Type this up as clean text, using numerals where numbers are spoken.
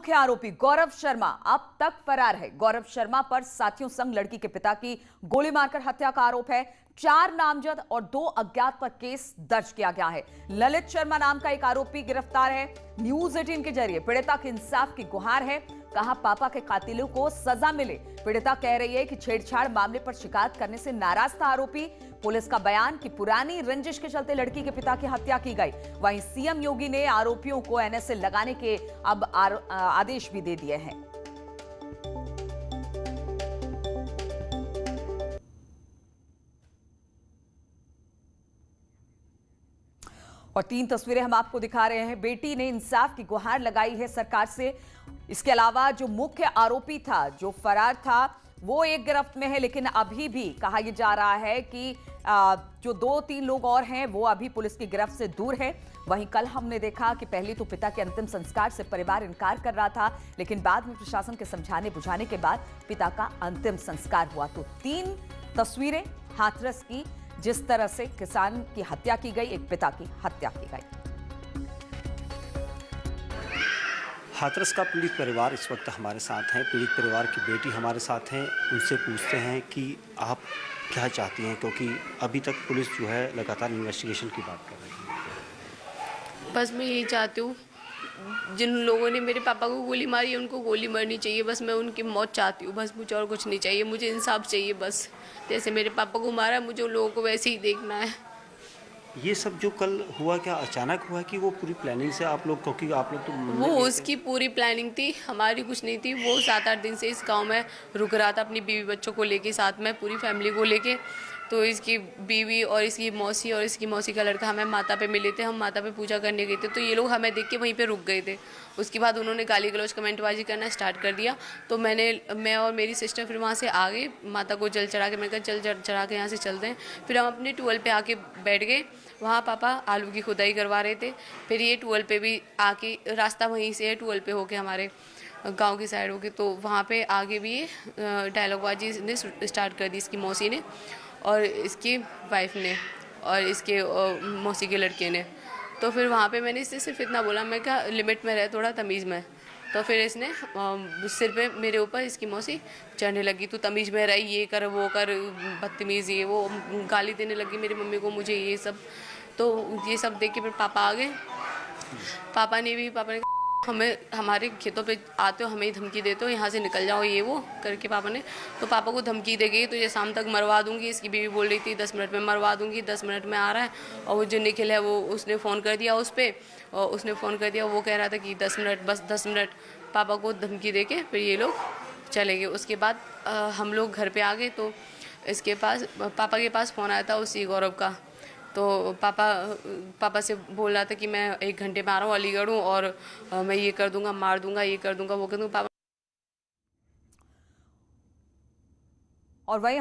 मुख्य आरोपी गौरव शर्मा अब तक फरार है। गौरव शर्मा पर साथियों संग लड़की के पिता की गोली मारकर हत्या का आरोप है। 4 नामजद और 2 अज्ञात पर केस दर्ज किया गया है। ललित शर्मा नाम का एक आरोपी गिरफ्तार है। न्यूज 18 के जरिए पीड़िता के इंसाफ की गुहार है। कहा पापा के कातिलों को सजा मिले। पीड़िता कह रही है कि छेड़छाड़ मामले पर शिकायत करने से नाराज था आरोपी। पुलिस का बयान कि पुरानी रंजिश के चलते लड़की के पिता की हत्या की गई। वहीं सीएम योगी ने आरोपियों को एनएसए लगाने के अब आदेश भी दे दिए हैं। और 3 तस्वीरें हम आपको दिखा रहे हैं। बेटी ने इंसाफ की गुहार लगाई है सरकार से। इसके अलावा जो मुख्य आरोपी था, जो फरार था, वो एक गिरफ्त में है, लेकिन अभी भी कहा यह जा रहा है कि जो 2-3 लोग और हैं वो अभी पुलिस की गिरफ्त से दूर है। वहीं कल हमने देखा कि पहले तो पिता के अंतिम संस्कार से परिवार इनकार कर रहा था, लेकिन बाद में प्रशासन के समझाने बुझाने के बाद पिता का अंतिम संस्कार हुआ। तो 3 तस्वीरें हाथरस की, जिस तरह से किसान की हत्या की गई, एक पिता की हत्या की गई। हाथरस का पीड़ित परिवार इस वक्त हमारे साथ हैं। पीड़ित परिवार की बेटी हमारे साथ हैं। उनसे पूछते हैं कि आप क्या चाहती हैं, क्योंकि अभी तक पुलिस जो है लगातार इन्वेस्टिगेशन की बात कर रही है। बस मैं यही चाहती हूँ, जिन लोगों ने मेरे पापा को गोली मारी है उनको गोली मारनी चाहिए। बस मैं उनकी मौत चाहती हूँ, बस मुझे और कुछ नहीं चाहिए। मुझे इंसाफ चाहिए। बस जैसे मेरे पापा को मारा, मुझे उन लोगों को वैसे ही देखना है। ये सब जो कल हुआ, क्या अचानक हुआ कि वो पूरी प्लानिंग से आप लोग, क्योंकि आप लोग तो वो उसकी पूरी प्लानिंग थी, हमारी कुछ नहीं थी। वो 7-8 दिन से इस गांव में रुक रहा था अपनी बीवी बच्चों को लेके, साथ में पूरी फैमिली को लेके। तो इसकी बीवी और इसकी मौसी का लड़का हमें माता पे मिले थे। हम माता पे पूजा करने गए थे, तो ये लोग हमें देख के वहीं पे रुक गए थे। उसके बाद उन्होंने गाली गलौज कमेंटबाजी करना स्टार्ट कर दिया। तो मैं और मेरी सिस्टर फिर वहाँ से आ गए। माता को जल चढ़ा के, मैंने कहा जल चढ़ा के यहाँ से चलते हैं। फिर हम अपने ट्यूबवेल पे आके बैठ गए। वहाँ पापा आलू की खुदाई करवा रहे थे। फिर ये ट्यूबवेल पे भी आके, रास्ता वहीं से है ट्यूबवेल पे होके हमारे गांव की साइड होके, तो वहाँ पे आगे भी ये डायलॉगबाजी ने स्टार्ट कर दी, इसकी मौसी ने और इसकी वाइफ ने और इसके मौसी के लड़के ने। तो फिर वहाँ पे मैंने इससे सिर्फ इतना बोला, मैं क्या लिमिट में रहे, थोड़ा तमीज़ में। तो फिर इसने सिर पे मेरे ऊपर इसकी मौसी चढ़ने लगी, तू तमीज़ में रही, ये कर वो कर, बदतमीज़, ये वो गाली देने लगी मेरी मम्मी को, मुझे ये सब। तो ये सब देख के फिर पापा आ गए। पापा ने हमें हमारे खेतों पे आते हो, हमें ही धमकी देते हो, यहाँ से निकल जाओ, ये वो करके पापा ने। तो पापा को धमकी दे गई, तो ये शाम तक मरवा दूंगी। इसकी बीवी बोल रही थी 10 मिनट में मरवा दूंगी, 10 मिनट में आ रहा है। और वो जो निखिल है, वो उसने फ़ोन कर दिया उस पर, और उसने फ़ोन कर दिया, वो कह रहा था कि 10 मिनट, बस 10 मिनट। पापा को धमकी दे के फिर ये लोग चले गए। उसके बाद हम लोग घर पर आ गए, तो इसके पास पापा के पास फ़ोन आया था उसी गौरव का। तो पापा से बोल रहा था कि मैं 1 घंटे में आ रहा हूँ, अलीगढ़ हूँ, और मैं ये कर दूंगा, मार दूंगा, ये कर दूंगा, वो कर दूंगा। पापा और वहीं